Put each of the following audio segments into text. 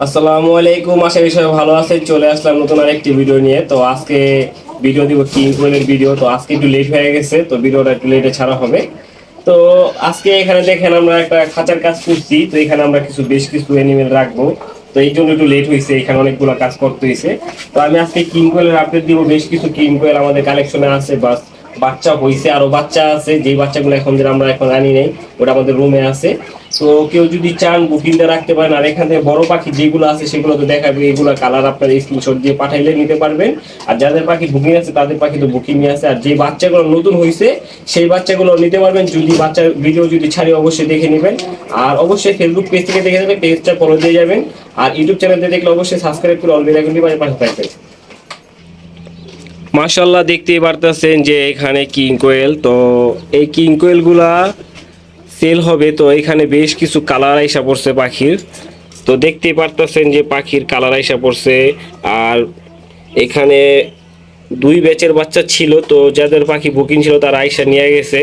আসসালামু আলাইকুম, আশা করি সবাই ভালো আছেন। চলে আসলাম নতুন আরেকটি ভিডিও নিয়ে। তো আজকে ভিডিও দিব কিং কোয়েলের ভিডিও। তো আজকে একটু লেট হয়ে গেছে, তো ভিডিওটা একটু লেটে ছাড়া হবে। তো আজকে এখানে দেখেন আমরা একটা খাঁচার কাজ করছি। তো এখানে আমরা বেশ কিছু অ্যানিমেল রাখবো। তো এই জন্য একটু লেট হয়েছে, এখানে অনেকগুলো কাজ করতে হয়েছে। তো আমি আজকে কিং কোয়েলের আপডেট দিব। বেশ কিছু কিং কোয়েল আমাদের কালেকশনে আছে, বাস বাচ্চা হয়েছে, আরো বাচ্চা আছে। যেই বাচ্চাগুলো আমরা এখন আনি নাই, ওটা আমাদের রুমে আছে। তো কেউ যদি চান বুকিংটা রাখতে পারেন। আর এখান থেকে বড় পাখি যেগুলো আছে সেগুলো তো দেখাবে, এগুলো কালার আপনার স্ক্রিনশট দিয়ে পাঠাইলে নিতে পারবেন। আর যাদের পাখি বুকিং আছে তাদের পাখি তো বুকিং আছে। আর যে বাচ্চাগুলো নতুন হয়েছে সেই বাচ্চাগুলো নিতে পারবেন। যদি বাচ্চার ভিডিও যদি ছাড়ি অবশ্যই দেখে নেবেন। আর অবশ্যই ফেসবুক পেজ থেকে দেখে নেবেন, পেজটা ফলো দিয়ে যাবেন। আর ইউটিউব চ্যানেলে দেখলে অবশ্যই সাবস্ক্রাইব করে অলরেডি এখন পাশে থাকবেন। মাশাআল্লাহ, দেখতেই পারতেছেন যে এখানে কিং কোয়েল। তো এই কিং কোয়েলগুলা সেল হবে। তো এখানে বেশ কিছু কালার আইসা পড়ছে পাখির। তো দেখতেই পারতেছেন যে পাখির কালার আইসা পড়ছে। আর এখানে দুই ব্যাচের বাচ্চা ছিল, তো যাদের পাখি বুকিং ছিল তারা আইসা নিয়ে গেছে।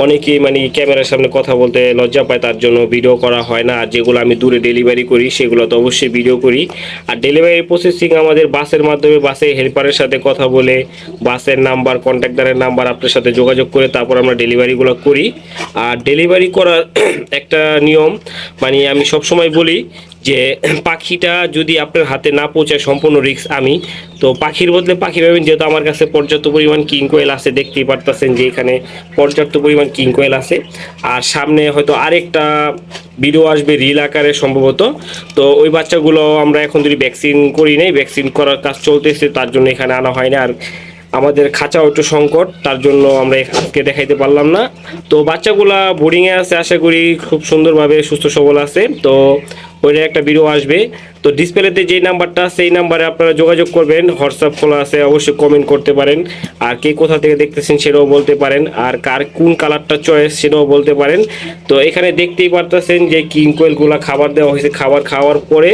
অনেকেই মানে ক্যামেরার সামনে কথা বলতে লজ্জা পায়, তার জন্য ভিডিও করা হয় না। আর যেগুলো আমি দূরে ডেলিভারি করি সেগুলো তো অবশ্যই ভিডিও করি। আর ডেলিভারি প্রসেসিং আমাদের বাসের মাধ্যমে, বাসে হেল্পারের সাথে কথা বলে, বাসের নাম্বার, কন্ট্যাক্টারের নাম্বার আপনার সাথে যোগাযোগ করে তারপর আমরা ডেলিভারিগুলো করি। আর ডেলিভারি করার একটা নিয়ম, মানে আমি সবসময় বলি যে পাখিটা যদি আপনার হাতে না পৌঁছায় সম্পূর্ণ রিস্ক আমি। তো পাখির বদলে পাখি পাবেন, যেহেতু আমার কাছে পর্যাপ্ত পরিমাণ কিং কোয়েল আছে। দেখতেই পারতেছেন যে এখানে পর্যাপ্ত পরিমাণ কিং কোয়েল আছে। আর সামনে হয়তো আরেকটা ভিডিও আসবে রিল আকারে সম্ভবত। তো ওই বাচ্চাগুলো আমরা এখন যদি ভ্যাকসিন করি নাই, ভ্যাকসিন করার কাজ চলতেছে, তার জন্য এখানে আনা হয় না। আর আমাদের খাঁচাও একটু সংকট, তার জন্য আমরা আজকে দেখাইতে পারলাম না। তো বাচ্চাগুলা বোর্ডিংয়ে আছে, আশা করি খুব সুন্দরভাবে সুস্থ সবল আছে। তো ওইটার একটা ভিডিও আসবে। তো ডিসপ্লেতে যে নাম্বারটা আছে এই নাম্বারে আপনারা যোগাযোগ করবেন। হোয়াটসঅ্যাপ খোলা আছে, অবশ্যই কমেন্ট করতে পারেন। আর কে কোথা থেকে দেখতেছেন সেটাও বলতে পারেন। আর কার কোন কালারটা চয়েস সেটাও বলতে পারেন। তো এখানে দেখতেই পারতেছেন যে কিং কোয়েলগুলা খাবার দেওয়া হয়েছে। খাবার খাওয়ার পরে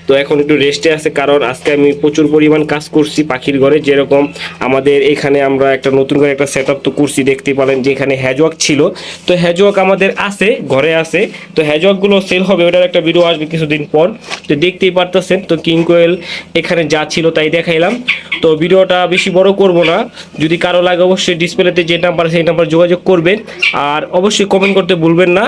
তো এখন একটু রেস্টে আছে, কারণ আজকে আমি প্রচুর পরিমাণ কাজ করছি পাখির ঘরে। যেরকম আমাদের এখানে আমরা একটা নতুন করে একটা সেট আপ তো করছি, দেখতে পারেন যে এখানে হ্যাজওয়াক ছিল। তো হ্যাজওয়াক আমাদের আছে, ঘরে আছে। তো হ্যাজওয়াকগুলো সেল হবে, ওটার একটা ভিডিও আসবে কিছুদিন পর। তো দেখতেই পারতেছেন তো কিং কোয়েল এখানে যা ছিল তাই দেখাইলাম। তো ভিডিওটা বেশি বড় করব না। যদি কারো লাগে অবশ্যই ডিসপ্লেতে যে নাম্বার সেই নাম্বার যোগাযোগ করবেন। আর অবশ্যই কমেন্ট করতে ভুলবেন না।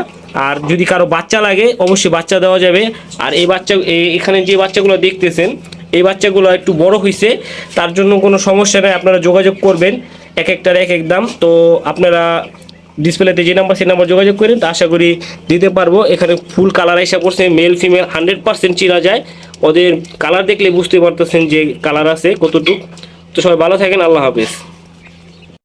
আর যদি কারো বাচ্চা লাগে অবশ্যই বাচ্চা দেওয়া যাবে। আর এই বাচ্চা এখানে যে বাচ্চাগুলো দেখতেছেন এই বাচ্চাগুলো একটু বড় হয়েছে, তার জন্য কোনো সমস্যা নেই, আপনারা যোগাযোগ করবেন। এক একটার এক এক দাম। তো আপনারা ডিসপ্লেতে যে নাম্বার সেই নাম্বার যোগাযোগ করেন, তা আশা করি দিতে পারবো। এখানে ফুল কালার আইসা করছে, মেল ফিমেল 100% চিনা যায়। ওদের কালার দেখলে বুঝতে পারতেছেন যে কালার আছে কতটুকু। তো সবাই ভালো থাকেন, আল্লাহ হাফেজ।